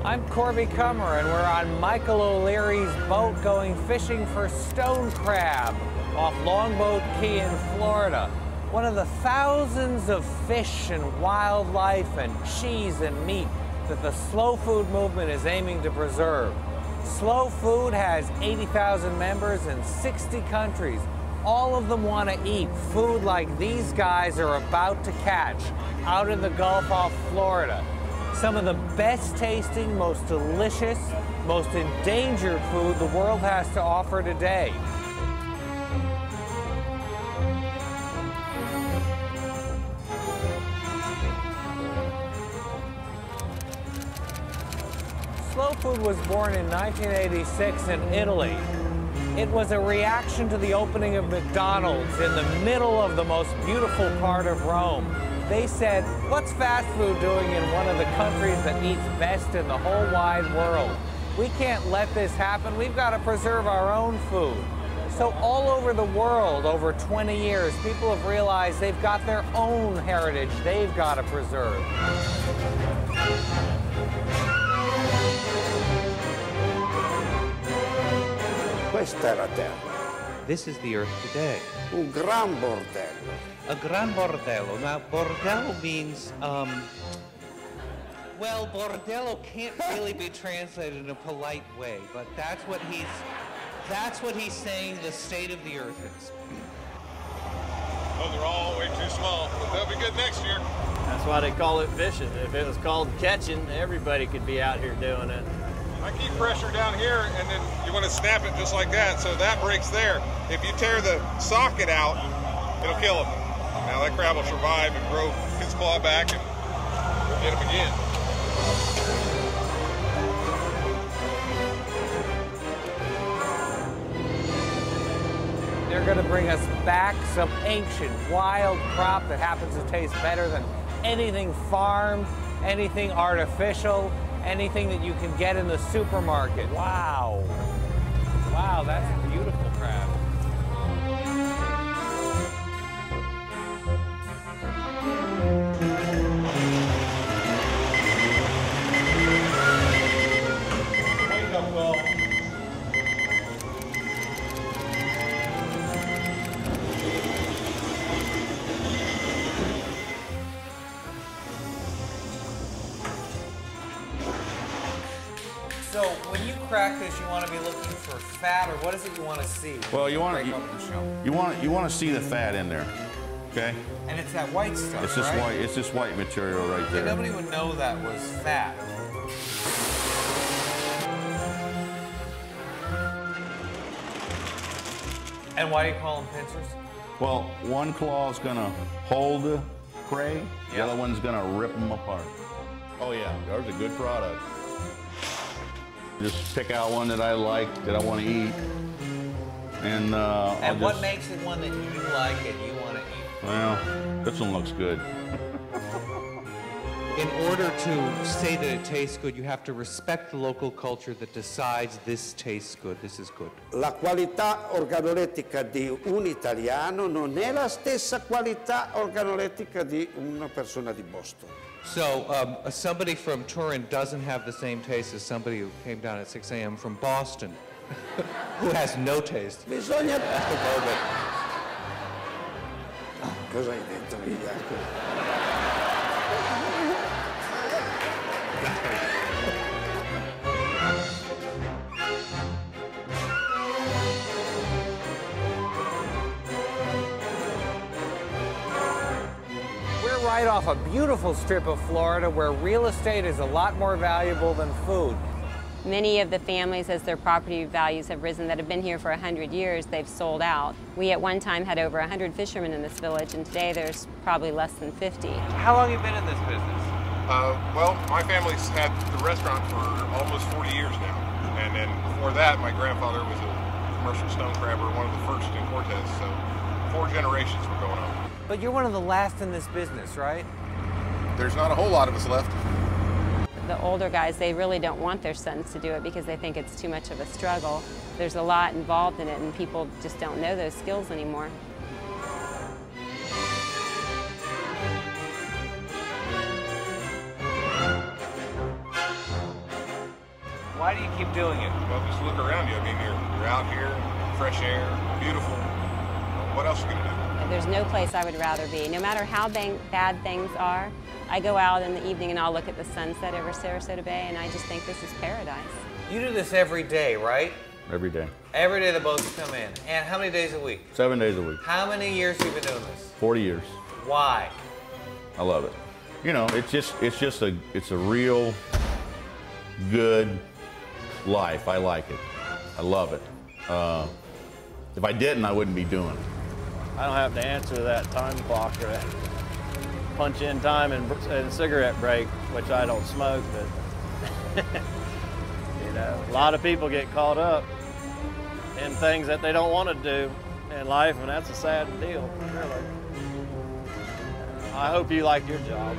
I'm Corby Kummer, and we're on Michael O'Leary's boat going fishing for stone crab off Longboat Key in Florida. One of the thousands of fish and wildlife and cheese and meat that the slow food movement is aiming to preserve. Slow food has 80,000 members in 60 countries. All of them want to eat food like these guys are about to catch out in the Gulf off Florida. Some of the best tasting, most delicious, most endangered food the world has to offer today. Slow food was born in 1986 in Italy. It was a reaction to the opening of McDonald's in the middle of the most beautiful part of Rome. They said, what's fast food doing in one of the countries that eats best in the whole wide world? We can't let this happen. We've got to preserve our own food. So all over the world, over 20 years, people have realized they've got their own heritage they've got to preserve. Questa è la terra. This is the earth today. Un gran bordello. A gran bordello. Now, bordello means, well, bordello can't really be translated in a polite way, but that's what he's saying the state of the earth is. Those are all way too small, but they'll be good next year. That's why they call it fishing. If it was called catching, everybody could be out here doing it. I keep pressure down here, and then you want to snap it just like that, so that breaks there. If you tear the socket out, it'll kill him. Now that crab will survive and grow his claw back, and we'll get him again. They're going to bring us back some ancient wild crop that happens to taste better than anything farmed, anything artificial, anything that you can get in the supermarket. Wow. Wow, that's a beautiful crab. Wake up, Will. So when you crack this, you want to be looking for fat, or what is it you want to see? Well, you want Break open the shell? you want to see the fat in there, okay? And it's that white stuff, It's this right? white. It's this white material right Yeah, there. nobody would know that was fat. And why do you call them pincers? Well, one claw is gonna hold the prey. The other one's gonna rip them apart. Oh yeah, ours a good product. Just pick out one that I like, that I want to eat, and what makes it one that you like and you want to eat? Well, this one looks good. In order to say that it tastes good, you have to respect the local culture that decides this tastes good, this is good. La qualità organolettica di un italiano non è la stessa qualità organolettica di una persona di Boston. So somebody from Turin doesn't have the same taste as somebody who came down at 6 a.m. from Boston, who has no taste. Bisogna... Cosa hai detto, Vigliacco? Right off a beautiful strip of Florida where real estate is a lot more valuable than food. Many of the families, as their property values have risen that have been here for 100 years, they've sold out. We at one time had over 100 fishermen in this village, and today there's probably less than 50. How long have you been in this business? Well, my family's had the restaurant for almost 40 years now. And then before that, my grandfather was a commercial stone crabber, one of the first in Cortez, so 4 generations were going on. But you're one of the last in this business, right? There's not a whole lot of us left. The older guys, they really don't want their sons to do it because they think it's too much of a struggle. There's a lot involved in it, and people just don't know those skills anymore. Why do you keep doing it? Well, just look around you. I mean, you're out here, fresh air, beautiful. What else are you gonna do? There's no place I would rather be. No matter how bad things are, I go out in the evening and I'll look at the sunset over Sarasota Bay, and I just think this is paradise. You do this every day, right? Every day. Every day the boats come in. And how many days a week? 7 days a week. How many years have you been doing this? 40 years. Why? I love it. You know, it's a real good life. I like it. I love it. If I didn't, I wouldn't be doing it. I don't have to answer that time clock or that punch in time and cigarette break, which I don't smoke, but you know, a lot of people get caught up in things that they don't want to do in life, and that's a sad deal, really. I hope you like your job.